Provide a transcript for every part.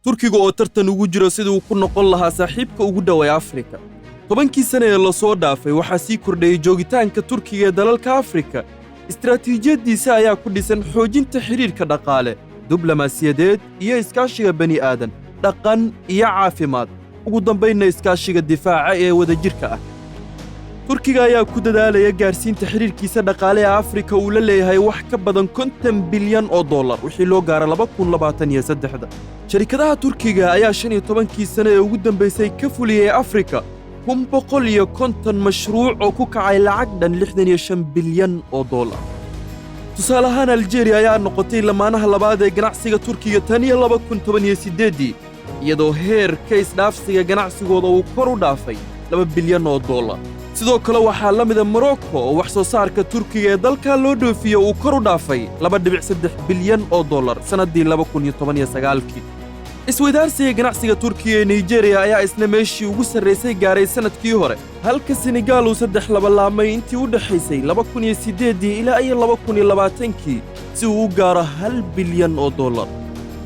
turkiga oo tartan ugu jiro sidii uu ku noqon lahaa saaxiibka ugu dhow ee Afrika. 10kii sano ee la soo dhaafay waxaa sii kordhayay joogitaanka Turkiga ee dalalka Afrika. Istiraatiijiyadiisa ayaa ku dhisan xoojinta xiriirka dhaqaale, diblomaasiyadeed iyo iskaashiga bani aadan, dhaqan iyo caafimaad, ugu dambeynna iskaashiga difaaca ee wadajirka ah. Turkiga ayaa ku dadaalaya gaarsiinta xiriirkiisa dhaqaale ee Afrika uu la leeyahay wax ka badan $50 bilyan wixii loo gaaro 2023. Sharikadaha Turkiga ayaa 15kii sano ee ugu dambeysay ka fuliyay Afrika 150 mashruuc oo ku kacay lacag dhan $65 bilyan. Tusaale ahaan Algeria ayaa noqotay lamaanaha labaad ee ganacsiga Turkiga tan iyo 2018 iyadoo heerka isdhaafsiga ganacsigooda uu kor u dhaafay $2 bilyan. sidoo kale waxaa la mid ah Morocco oo wax soo saarka Turkiga ee dalka loo dhoofiyo uu kor u dhaafay $2.3 bilyan sanadii 2019. Isweydaarsiga ganacsiga Turkiga ee Nigeria ayaa isna meeshii ugu sarreysay gaaray sanadkii hore, halka Senegal uu 3 laablaamay intii u dhaxaysay 2008 ilaa 2020 si uu u gaaro $1 bilyan.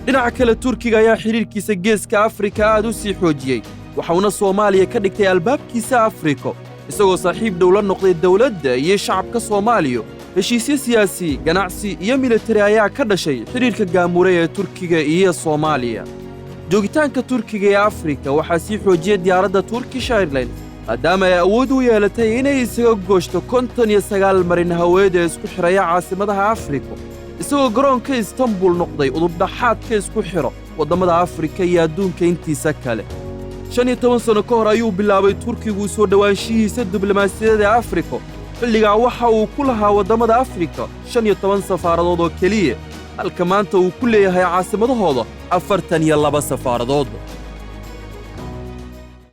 dhinaca kale Turkiga ayaa xiriirkiisa geeska Afrika aad u sii xoojiyay, waxaana Soomaaliya ka dhigtay albaabkiisa Afrika isagoo saaxiib dawlad noqday dawladda iyo shacabka Soomaaliya. heshiisyo siyaasi, ganacsi iyo militari ayaa ka dhashay xiriirka gaamuray ee Turkiga iyo Soomaaliya. joogitaanka Turkiga ee Afrika waxaa sii xoojiyay diyaaradda Turkish Airlines maadaama ay awood u yeelatay inay isaga gooshto 59 marin haweed ee isku xiraya caasimadaha Afrika, isagoo garoonka Istanbul noqday udubdhaxaadka isku xiro waddamada Afrika iyo adduunka intiisa kale. 15 sano ka hor ayuu bilaabay Turkigu soo dhawaanshihiisa diblomaasiyadeed ee Afrika. xilligaa waxa uu ku lahaa waddamada Afrika 15 safaaradood oo keliya, halka maanta uu ku leeyahay caasimadahooda 42 safaaradood.